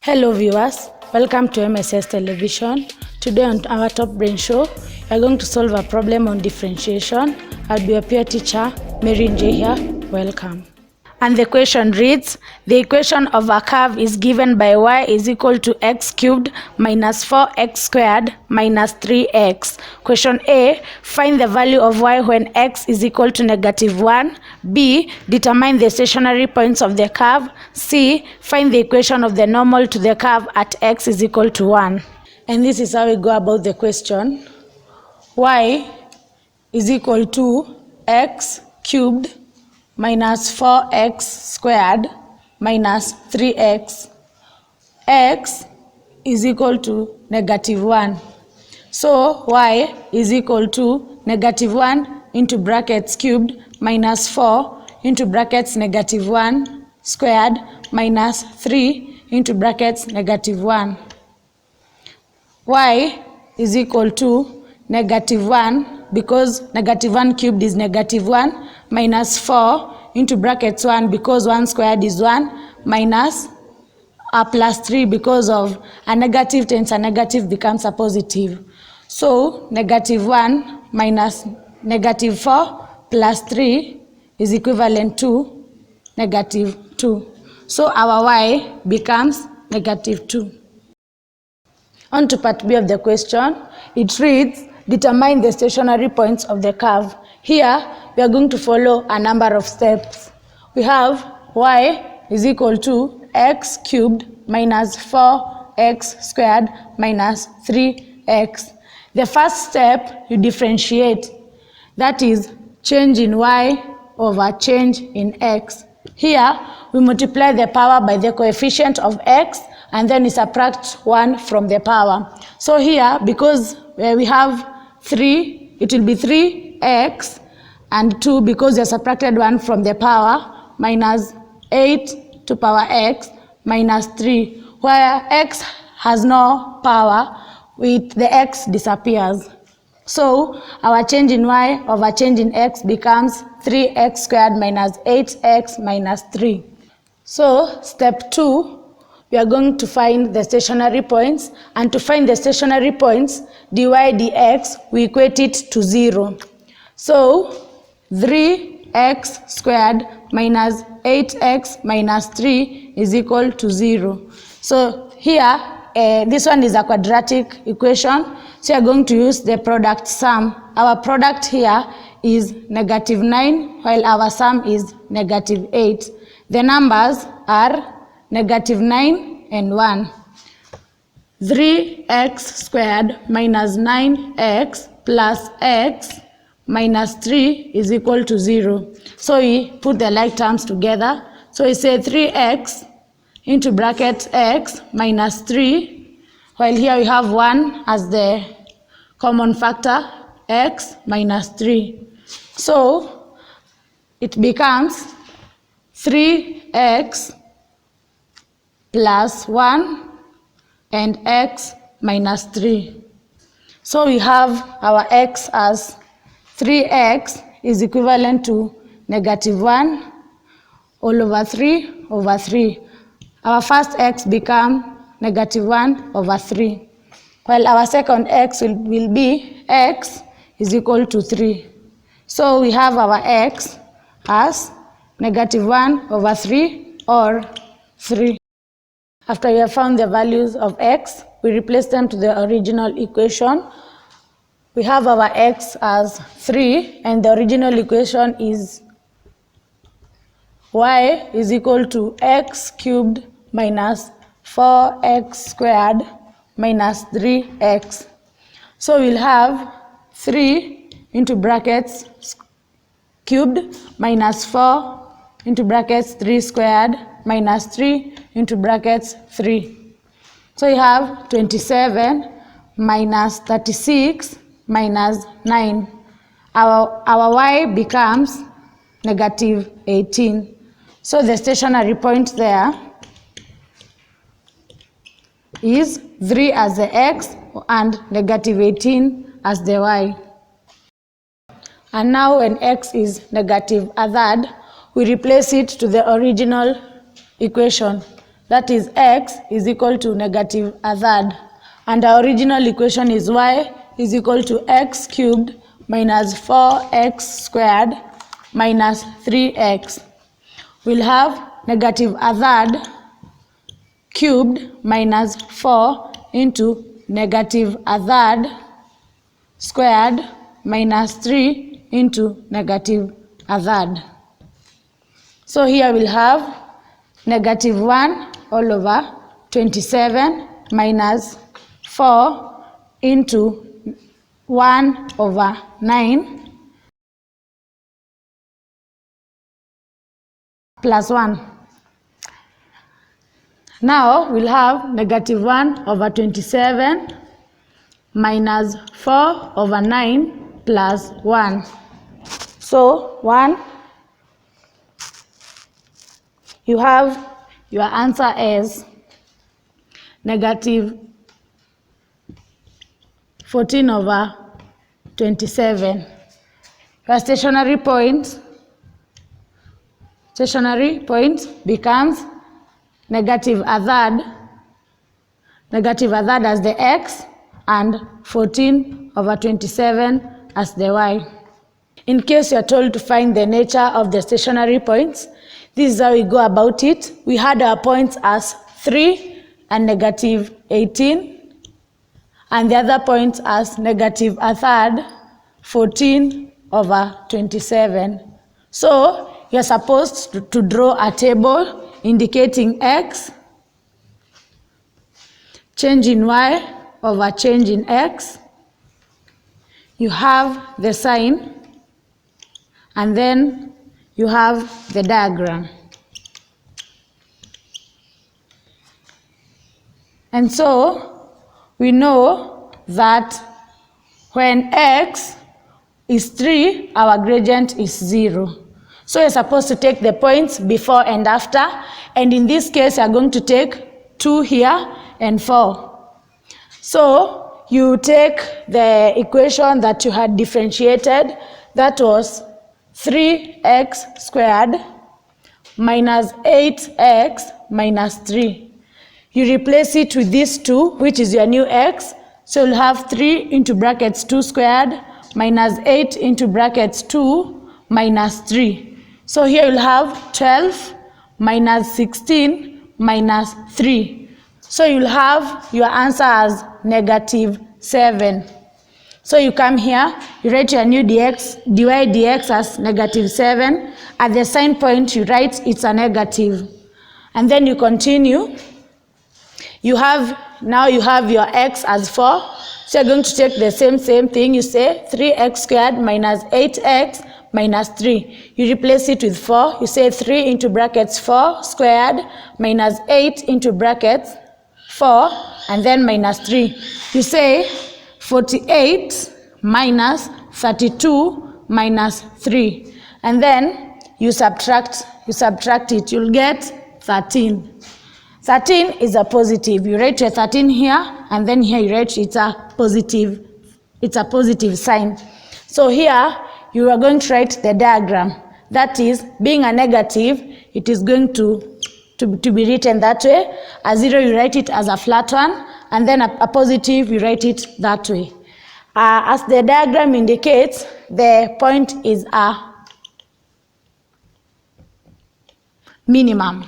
Hello viewers, welcome to MSS Television. Today on our Top Brain Show, we are going to solve a problem on differentiation. I'll be your peer teacher, Mary J here. Welcome. And the question reads, the equation of a curve is given by y is equal to x cubed minus 4x squared minus 3x. Question A, find the value of y when x is equal to -1. B, determine the stationary points of the curve. C, find the equation of the normal to the curve at x is equal to 1. And this is how we go about the question. Y is equal to x cubed minus 4x squared minus 3x. X is equal to -1. So y is equal to -1 into brackets cubed minus 4 into brackets -1 squared minus 3 into brackets -1. Y is equal to -1 because -1 cubed is -1 minus 4 into brackets 1 because 1 squared is 1 minus a plus 3 because of a negative times a negative becomes a positive. So -1 minus -4 plus 3 is equivalent to -2. So our y becomes -2. On to part B of the question. It reads, determine the stationary points of the curve. Here, we are going to follow a number of steps. We have y is equal to x cubed minus 4x squared minus 3x. The first step, you differentiate. That is change in y over change in x. Here, we multiply the power by the coefficient of x and then we subtract 1 from the power. So here, because we have 3, it will be 3x and 2 because you subtracted 1 from the power minus 8 to power x minus 3. Where x has no power, with the x disappears. So our change in y over change in x becomes 3x squared minus 8x minus 3. So step 2, we are going to find the stationary points, and to find the stationary points, dy dx, we equate it to 0. So 3x squared minus 8x minus 3 is equal to 0. So here, this one is a quadratic equation, so we are going to use the product sum. Our product here is -9, while our sum is -8. The numbers are -9 and 1. 3x squared minus 9x plus x minus 3 is equal to 0. So we put the like terms together. So we say 3x into bracket x minus 3, while here we have 1 as the common factor, x minus 3. So it becomes 3x plus 1 and x minus 3. So we have our x as 3x is equivalent to -1 all over 3 over 3. Our first x become -1 over 3, while our second x will be x is equal to 3. So we have our x as -1 over 3 or 3. After we have found the values of x, we replace them to the original equation. We have our x as 3, and the original equation is y is equal to x cubed minus 4x squared minus 3x. So we'll have 3 into brackets cubed minus 4 into brackets 3 squared minus 3 into brackets 3. So you have 27 minus 36 minus 9. Our y becomes -18. So the stationary point there is 3 as the x and -18 as the y. And now when x is -1/3, we replace it to the original equation. that is x is equal to negative a third. And our original equation is y is equal to x cubed minus 4x squared minus 3x. We'll have negative a third cubed minus 4 into negative a third squared minus 3 into negative a third. So here we'll have negative 1 all over 27 minus 4 into 1 over 9 plus 1. Now we'll have negative 1 over 27 minus 4 over 9 plus 1. So 1, you have your answer as negative 14 over 27. Your stationary point becomes negative a third as the x and 14 over 27 as the y. In case you are told to find the nature of the stationary points, this is how we go about it. We had our points as 3 and negative 18, and the other points as negative a third, 14 over 27. So you're supposed to draw a table indicating x, change in y over change in x. You have the sign, and then you have the diagram. And so we know that when x is 3, our gradient is 0. So you're supposed to take the points before and after, and in this case you're going to take 2 here and 4. So you take the equation that you had differentiated, that was 3x squared minus 8x minus 3. You replace it with this 2, which is your new x. So you'll have 3 into brackets 2 squared minus 8 into brackets 2 minus 3. So here you'll have 12 minus 16 minus 3. So you'll have your answer as negative 7. So you come here, you write your new dy dx as negative 7. At the sign point, you write it's a negative. And then you continue. Now you have your x as 4. So you're going to take the same thing. You say 3x squared minus 8x minus 3. You replace it with 4. You say 3 into brackets 4 squared minus 8 into brackets 4 and then minus 3. You say 48 minus 32 minus 3. And then you subtract it. You'll get 13. 13 is a positive. You write your 13 here, and then here you write it's a positive sign. So here you are going to write the diagram. That is, being a negative, it is going to be written that way. A 0 you write it as a flat one, and then a positive you write it that way. As the diagram indicates, the point is a minimum.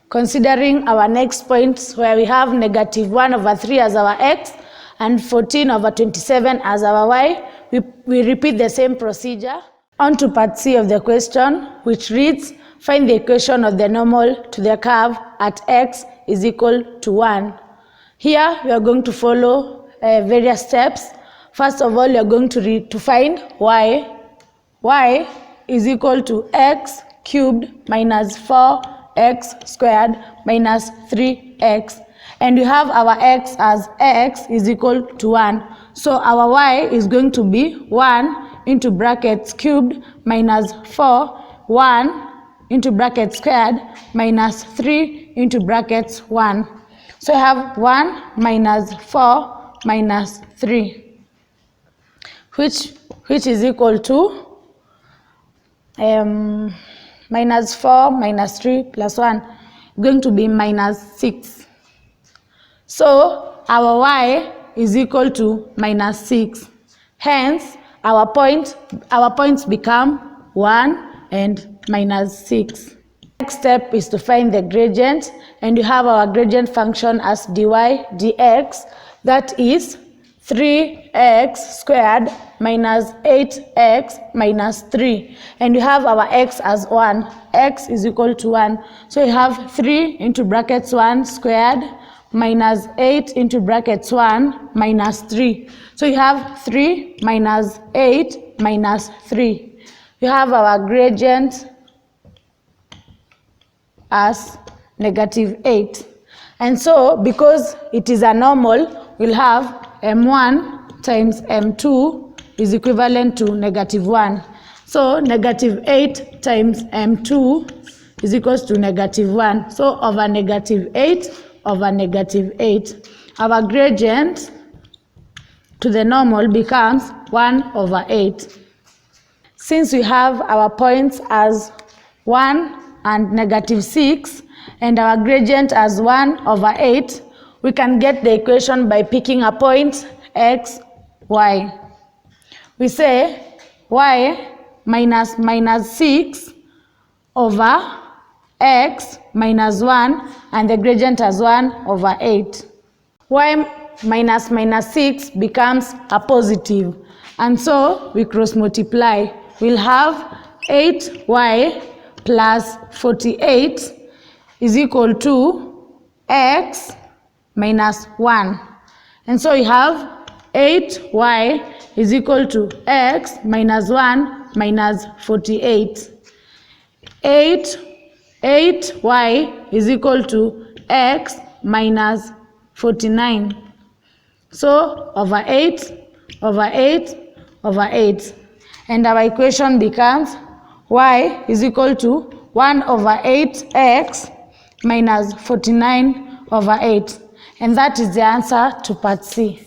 Considering our next point where we have negative 1 over 3 as our x and 14 over 27 as our y, we repeat the same procedure. On to part C of the question, which reads, find the equation of the normal to the curve at x is equal to 1. Here we are going to follow various steps. First of all, you are going to find y. Y is equal to x cubed minus 4x squared minus 3x. And we have our x as x is equal to 1. So our y is going to be 1 into brackets cubed minus 4, 1 into brackets squared minus 3 into brackets 1. So I have 1 minus 4 minus 3, which is equal to minus 4 minus 3 plus 1. going to be minus 6. So our y is equal to minus 6. Hence, our points become 1 and minus 6. Next step is to find the gradient, and you have our gradient function as dy dx, that is 3x squared minus 8x minus 3, and you have our x as 1. X is equal to 1. So you have 3 into brackets 1 squared minus 8 into brackets 1 minus 3. So you have 3 minus 8 minus 3. You have our gradient as negative 8. And so because it is a normal, we'll have m1 times m2 is equivalent to negative 1. So negative 8 times m2 is equals to negative 1. So over negative 8 over negative 8. Our gradient to the normal becomes 1 over 8. Since we have our points as 1 and negative 6 and our gradient as 1 over 8, we can get the equation by picking a point x, y. We say y minus 6 over x minus 1, and the gradient as 1 over 8. Y minus 6 becomes a positive, and so we cross multiply. We'll have 8y plus 48 is equal to x minus 1. And so we have 8y is equal to x minus 1 minus 48. 8y is equal to x minus 49. So over 8 over 8 over 8. And our equation becomes y is equal to 1 over 8x minus 49 over 8. And that is the answer to part C.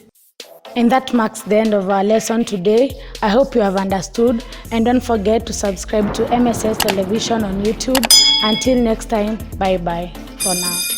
And that marks the end of our lesson today. I hope you have understood, and don't forget to subscribe to MSS Television on YouTube. Until next time, bye bye for now.